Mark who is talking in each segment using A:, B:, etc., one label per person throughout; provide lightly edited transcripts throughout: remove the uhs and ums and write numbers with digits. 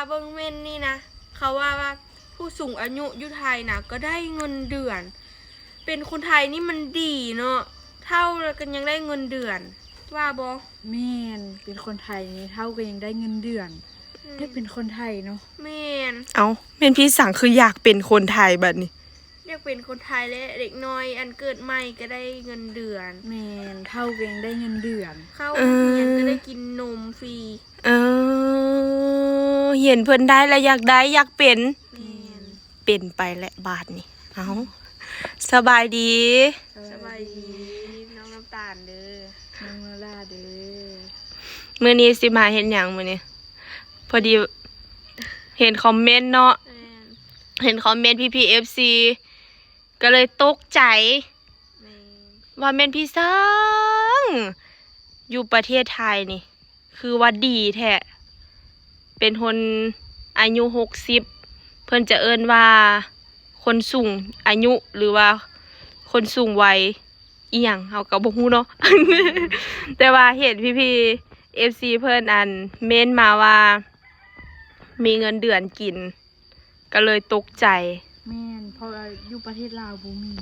A: เบิ่งเม่นนี่นะเขาว่าผู้สูงอายุอยู่ไทยนะก็ได้เงินเดือนเป็นคนไทยนี่มันดีเนาะเท่าแล้วกันยังได้เงินเดือนว่าบ่
B: แม่นเป็นคนไทยนี่เท่าก็ยังได้เงินเดือนได้เป็นคนไทยเนาะ
A: แม่น
C: เอาแม่นพี่สั่งคืออยากเป็นคนไทยบัดนี้
A: อยากเป็นคนไทยและเด็กน้อยอันเกิดใหม่ก็ได้เงินเดือน
B: แม่นเท่าก็ยังได้เงินเดือน
A: เข้าเรียนก็ได้กินนมฟรี
C: เห็นเพิ่นได้แล้วอยากได้อยากเป็น
A: เป็น
C: ไปแหละบาทนี่เอาสบายดี
A: สบายดีน้องน้ำตาลเด้อ
B: น้องมาลาเด้อ
C: มื้อนี้สิมาเฮ็ดหยังมื้อนี้พอดีเห็นคอมเมนต์เนาะเห็นคอมเมนต์พี่ FC ก็เลยตกใจว่าแม่นพี่ซังอยู่ประเทศไทยนี่คือว่าดีแท้เป็นคนอายุ60เพิ่นจะเอิ้นว่าคนสูงอายุหรือว่าคนสูงวัยอีหยังเฮาก็บ่ฮู้เนาะ แต่ว่าเห็นพี่ FC เพิ่นอันเม้นมาว่ามีเงินเดือนกินก็เลยตกใจ
B: แม่นเพราะอยู่ประเทศลาวบ่มี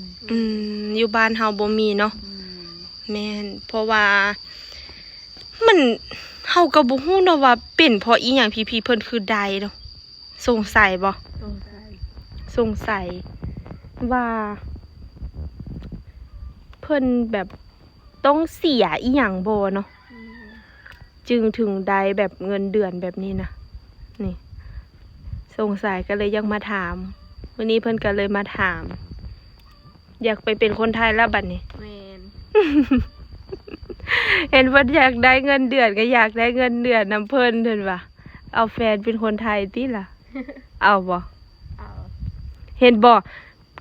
C: อยู่บ้านเฮาบ่มีเนาะแม่นเพราะว่ามันเฮาก็บ่ฮู้เนาะว่าเป็นเพราะอีหยังพี่เพิ่นคือใดเนาะสงสัยบ่สงสัยว่าเพิ่นแบบต้องเสียอีหยังบ่เนาะจึงถึงได้แบบเงินเดือนแบบนี้นะนี่สงสัยก็เลยยังมาถามวันนี้เพิ่นก็เลยมาถามอยากไปเป็นคนไทยแล้วบัดนี้
A: แม่น
C: เห็นว่าอยากได้เงินเดือนก็อยากได้เงินเดือนนำเพิ่นเพิ่นว่าเอาแฟนเป็นคนไทยติล่ะ เอาบ่
A: เอา
C: เห็นบ่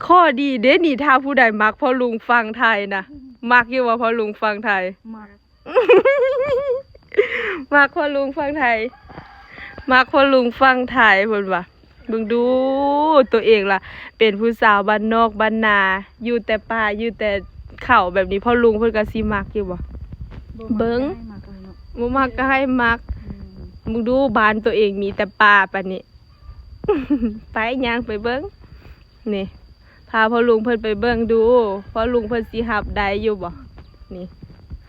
C: ข้อดีเด้นี่ถ้าผู้ใดมักพ่อลุงฟังไทยนะมักอยู่ว่าพ่อลุงฟังไทย
B: มัก
C: มักพ่อลุงฟังไทยมักพ่อลุงฟังไทยเพิ่นว่าเบิ่งดูตัวเองล่ะเป็นผู้สาวบ้านนอกบ้านนาอยู่แต่ป่าอยู่แต่เขาแบบนี้พ่อลุงเพิ่นก็สิมักอยู่บ่เบิ่งบ่มักก็ให้มักมึงดูบ้านตัวเองมีแต่ป่าปานนี้ ไปย่างไปเบิ่งนี่พาพ่อลุงเพิ่นไปเบิ่งดูพ่อลุงเพิ่นสิรับได้อยู่บ่นี่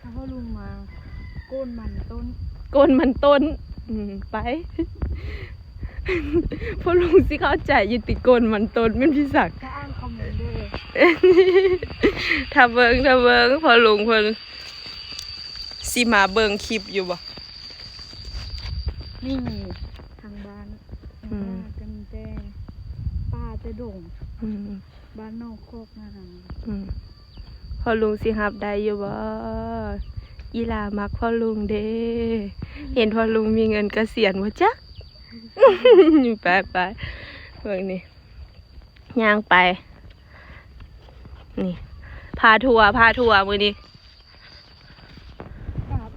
B: ถ้าพ่อลุงมาโก้นมันต้
C: นไป พ่อลุงสิเข้าใจอยู่ติโกนมันต้นแม่นพี่ศักดิ์
B: ถ้าอ่านคอมเมนต์ด้วย
C: ถ้าเบิ่งพ่อลุงเพิ่นสิมาเบิ่งคลิปอยู่บ่
B: นี่ทางบ้านกันแต่ป่าแต่ดงบ้านนอกโคกนะ
C: พ่อลุงสิรับได้อยู่บ่อีหลามักพ่อลุงเด้เห็นพ่อลุงมีเงินเกษียณบ่จ๊ะ ไปเบิ่งนี่ย่างไปนี่พาทัวร์มื้อนี้
B: กับ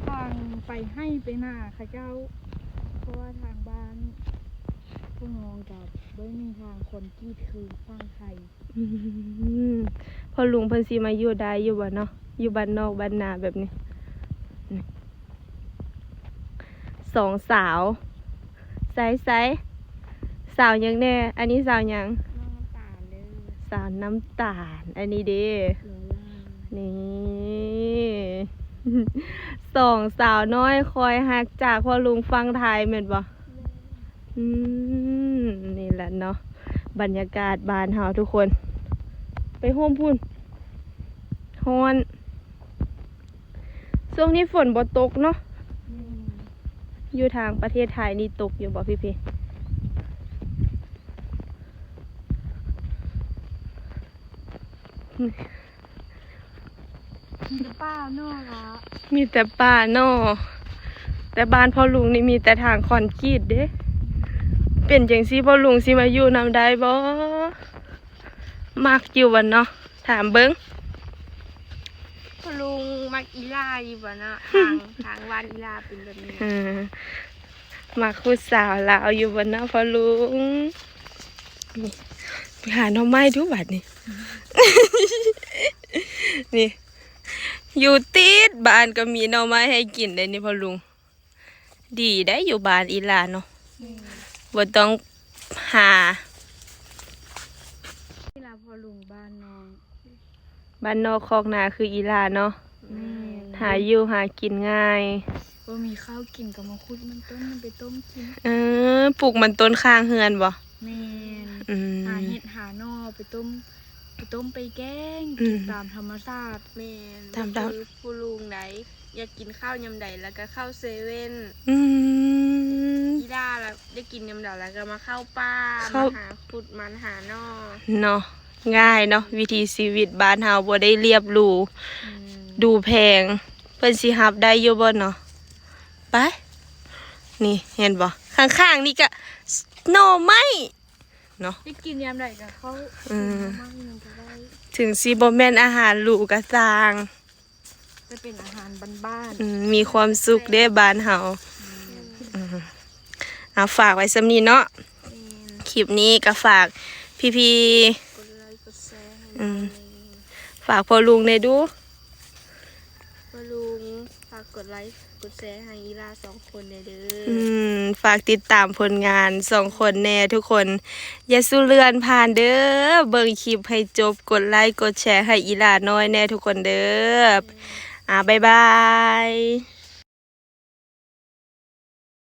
B: ทางไปให้ไปหน้าค่ะเจ้าเพราะว่าทางบ้านพวกน้องกับบ่มีทางคนกีดคือฟังไทย
C: พ่อลุงเพิ่นสิมาอยู่ได้อยู่บ่เนาะอยู่บ้านนอกบ้านนาแบบนี้สองสาวไซสาวยังแน่อันนี้สาวยัง
A: น้องน้ำตาลเด้อ
C: สาวน้ำตาลอันนี้เด้นี่ สองสาวน้อยคอยฮักจากพ่อลุงฟังไทยแม่นบ่นี่แหละเนาะบรรยากาศบ้านเฮาทุกคนไปโฮมพุ่นฮ้อนช่วงนี้ฝนบ่ตกเนาะอยู่ทางประเทศไทยนี่ตกอยู่บ่พี่
B: มีแต่ป่าเนาะล่ะ
C: มีแต่ป่าเนาะแต่บ้านพ่อลุงนี่มีแต่ทางคอนกรีตเด้เป็นจังซี่พ่อลุงสิมาอยู่นำได้บ่มักอยู่บ่เนาะถามเบิ่ง
A: พ่อลุงมักอีลาอยู่บ่เนาะทางบ้านอีลาเป็นแบบนี้
C: มักผู้สาวลาวอยู่บ่เนาะพ่อลุงนี่ไปหาหน่อไม้ทุกบัดนี่ นี่อยู่ติดบ้านก็มีหน่อไม้ให้กินได้นี่พ่อลุงดีได้อยู่บ้านอีหลาเนาะ บ่ต้องหา
B: นี่ล่ะพอลุงบ้านน้อง
C: บ้านนอกคอกนาคืออีหลาเนาะ
B: แม่น
C: หาอยู่หากินง่าย
B: บ่มีข้าวกินก็มาขุดมันต้นมันไปต้มกิน
C: ปลูกมันต้นข้างเฮือนบ่
B: แม่น
C: อืม
B: หาเห็ดหาหน่อไปต้มไปแกง
C: อื
B: กิ
C: ม
B: นตามธรรมชาติ
A: แม่น
C: ตามดาว
A: คือผู้ลุงไหนอยากกินข้าวยำใดแล้วก็เข้าเซเว่น
C: อืม
A: อีด้าแล้วได้กินยำใดแล้วก็มาเข้าป่า
C: เข้า
A: มาหาขุดมันหาหนอ
C: เนาะง่ายเนาะวิธีชีวิตบ้านเฮาบ่ได้เรียบหรู
B: อืม
C: ดูแพงเพิ่นสิรับได้อยู่บ่เนาะไปนี่เห็นบ่ข้างๆนี่ก็หน่อไม้เนาะ
B: ได้กินยามใดก็เขา
C: อืม
B: มากมันก็ได้
C: ถึงสิบ่แม่นอาหารหรูก็ตาง
B: จะเป็นอาหารบ้าน
C: มีความสุขเด้บ้านเฮาเอาฝากไว้สำนี้เนาะ
A: แม่น
C: คลิปนี้ก็ฝากพี่
A: กดไลค์กดแชร์ให้
C: อื
A: น้อง
C: ม
A: เลย
C: ๆฝากพ่อลุงในดู
A: ผู้ลุงฝากกดไลค์กดแชร์ให้อีลา2 คนเด้อ
C: ฝากติดตามผลงาน2 คนแน่ทุกคน อย่าสู้เลือนผ่านเด้อเบิ่งคลิปให้จบกดไลค์กดแชร์ให้อีหลาน้อยแน่ทุกคนเด้อบ๊ายบาย